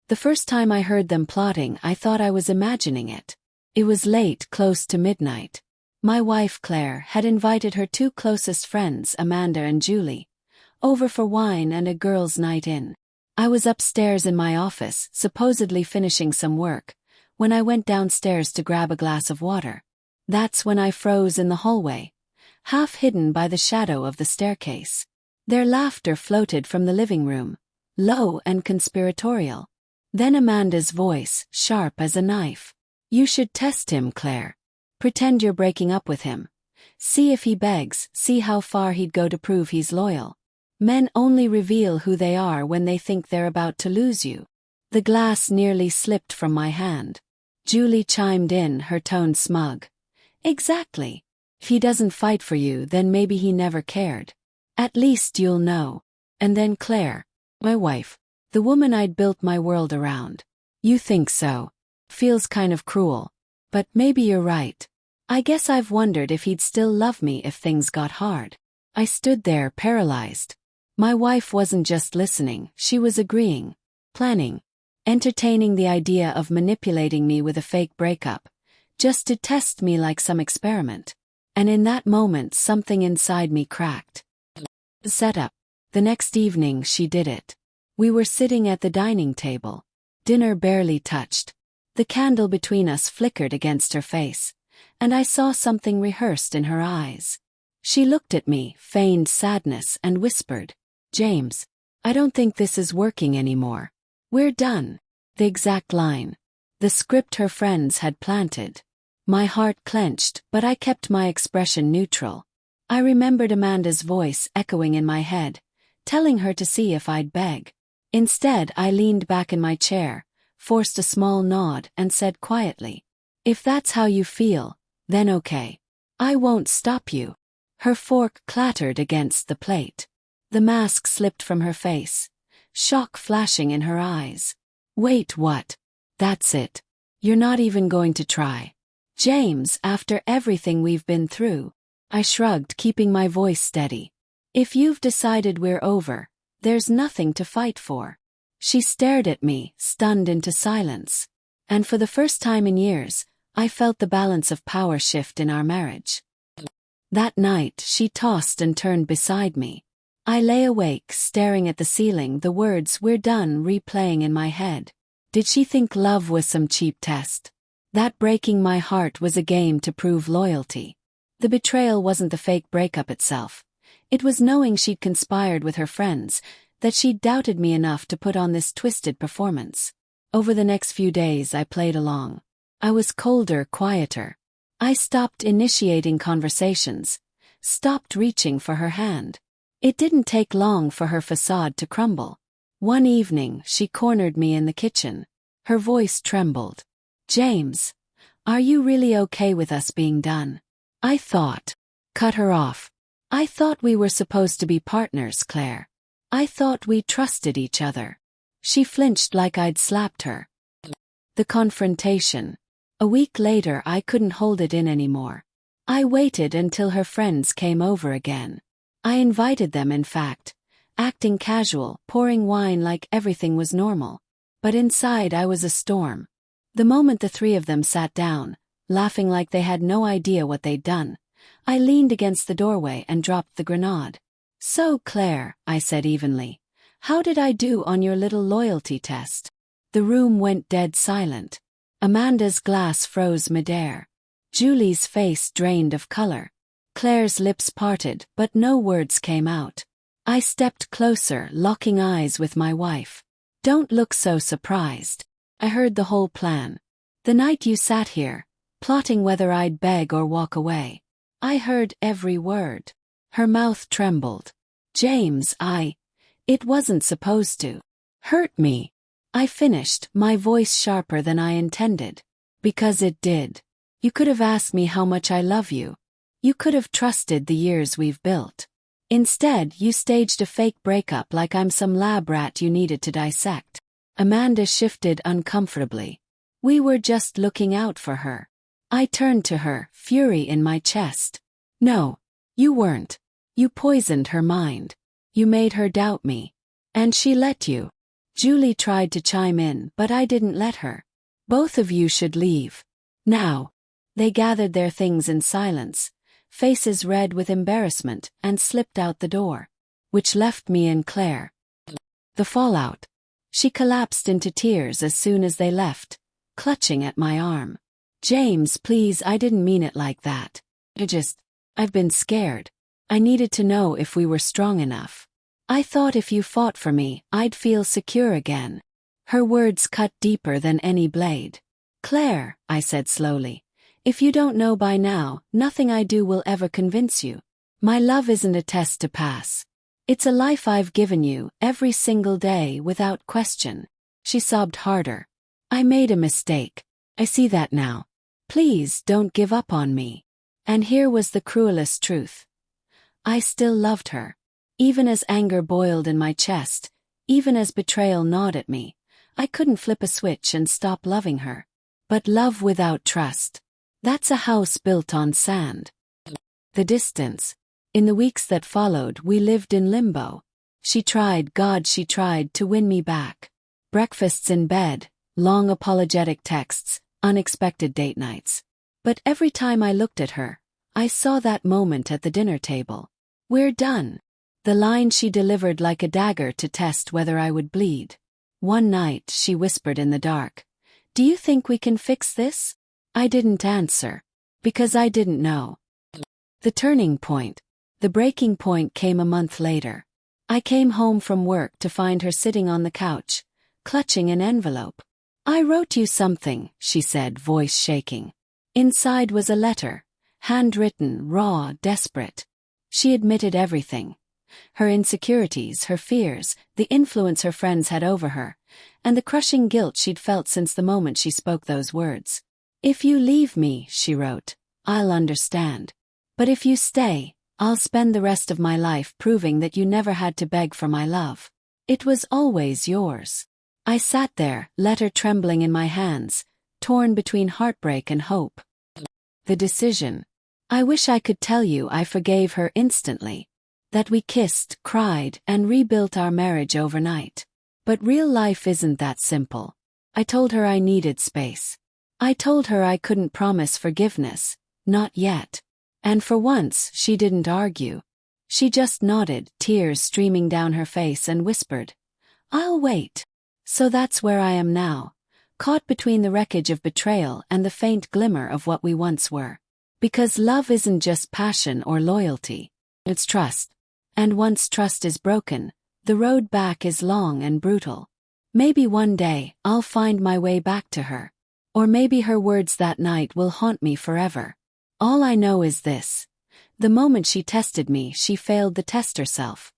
The first time I heard them plotting, I thought I was imagining it. It was late, close to midnight. My wife, Claire, had invited her two closest friends, Amanda and Julie, over for wine and a girls' night in. I was upstairs in my office, supposedly finishing some work, when I went downstairs to grab a glass of water. That's when I froze in the hallway, half hidden by the shadow of the staircase. Their laughter floated from the living room, low and conspiratorial. Then Amanda's voice, sharp as a knife. "You should test him, Claire. Pretend you're breaking up with him. See if he begs, see how far he'd go to prove he's loyal. Men only reveal who they are when they think they're about to lose you." The glass nearly slipped from my hand. Julie chimed in, her tone smug. "Exactly. If he doesn't fight for you, then maybe he never cared. At least you'll know." And then Claire, my wife, the woman I'd built my world around. "You think so? Feels kind of cruel. But maybe you're right. I guess I've wondered if he'd still love me if things got hard." I stood there, paralyzed. My wife wasn't just listening, she was agreeing, planning, entertaining the idea of manipulating me with a fake breakup, just to test me like some experiment. And in that moment something inside me cracked. Set up. The next evening she did it. We were sitting at the dining table. Dinner barely touched. The candle between us flickered against her face, and I saw something rehearsed in her eyes. She looked at me, feigned sadness, and whispered, "James, I don't think this is working anymore. We're done." The exact line. The script her friends had planted. My heart clenched, but I kept my expression neutral. I remembered Amanda's voice echoing in my head, telling her to see if I'd beg. Instead, I leaned back in my chair, forced a small nod, and said quietly, "If that's how you feel, then okay. I won't stop you." Her fork clattered against the plate. The mask slipped from her face, shock flashing in her eyes. "Wait, what? That's it. You're not even going to try? James, after everything we've been through?" I shrugged, keeping my voice steady. "If you've decided we're over, there's nothing to fight for." She stared at me, stunned into silence. And for the first time in years, I felt the balance of power shift in our marriage. That night, she tossed and turned beside me. I lay awake, staring at the ceiling, the words "we're done" replaying in my head. Did she think love was some cheap test? That breaking my heart was a game to prove loyalty. The betrayal wasn't the fake breakup itself. It was knowing she'd conspired with her friends, that she'd doubted me enough to put on this twisted performance. Over the next few days I played along. I was colder, quieter. I stopped initiating conversations, stopped reaching for her hand. It didn't take long for her facade to crumble. One evening, she cornered me in the kitchen. Her voice trembled. "James, are you really okay with us being done?" I thought. Cut her off. "I thought we were supposed to be partners, Claire. I thought we trusted each other." She flinched like I'd slapped her. The confrontation. A week later, I couldn't hold it in anymore. I waited until her friends came over again. I invited them, in fact, acting casual, pouring wine like everything was normal. But inside I was a storm. The moment the three of them sat down, laughing like they had no idea what they'd done, I leaned against the doorway and dropped the grenade. "So, Claire," I said evenly, "how did I do on your little loyalty test?" The room went dead silent. Amanda's glass froze midair. Julie's face drained of color. Claire's lips parted, but no words came out. I stepped closer, locking eyes with my wife. "Don't look so surprised. I heard the whole plan. The night you sat here, plotting whether I'd beg or walk away. I heard every word." Her mouth trembled. "James, it wasn't supposed to hurt me." I finished, my voice sharper than I intended. "Because it did. You could have asked me how much I love you. You could have trusted the years we've built. Instead, you staged a fake breakup like I'm some lab rat you needed to dissect." Amanda shifted uncomfortably. "We were just looking out for her." I turned to her, fury in my chest. "No, you weren't. You poisoned her mind. You made her doubt me. And she let you." Julie tried to chime in, but I didn't let her. Both of you should leave. Now. They gathered their things in silence, faces red with embarrassment, and slipped out the door. Which left me and Claire. The fallout. She collapsed into tears as soon as they left, clutching at my arm. James, please, I didn't mean it like that. I've been scared. I needed to know if we were strong enough. I thought if you fought for me, I'd feel secure again. Her words cut deeper than any blade. Claire, I said slowly, if you don't know by now, nothing I do will ever convince you. My love isn't a test to pass. It's a life I've given you, every single day without question. She sobbed harder. I made a mistake. I see that now. Please don't give up on me. And here was the cruelest truth. I still loved her. Even as anger boiled in my chest, even as betrayal gnawed at me, I couldn't flip a switch and stop loving her. But love without trust. That's a house built on sand. The distance. In the weeks that followed, we lived in limbo. She tried to win me back. Breakfasts in bed, long apologetic texts, unexpected date nights. But every time I looked at her, I saw that moment at the dinner table. We're done. The line she delivered like a dagger to test whether I would bleed. One night, she whispered in the dark, "Do you think we can fix this?" I didn't answer. Because I didn't know. The turning point. The breaking point came a month later. I came home from work to find her sitting on the couch, clutching an envelope. "I wrote you something," she said, voice shaking. Inside was a letter, handwritten, raw, desperate. She admitted everything. Her insecurities, her fears, the influence her friends had over her, and the crushing guilt she'd felt since the moment she spoke those words. "If you leave me," she wrote, "I'll understand. But if you stay, I'll spend the rest of my life proving that you never had to beg for my love. It was always yours." I sat there, letter trembling in my hands, torn between heartbreak and hope. The decision. I wish I could tell you I forgave her instantly. That we kissed, cried, and rebuilt our marriage overnight. But real life isn't that simple. I told her I needed space. I told her I couldn't promise forgiveness, not yet. And for once, she didn't argue. She just nodded, tears streaming down her face, and whispered, "I'll wait." So that's where I am now, caught between the wreckage of betrayal and the faint glimmer of what we once were. Because love isn't just passion or loyalty, it's trust. And once trust is broken, the road back is long and brutal. Maybe one day, I'll find my way back to her. Or maybe her words that night will haunt me forever. All I know is this. The moment she tested me, she failed the test herself.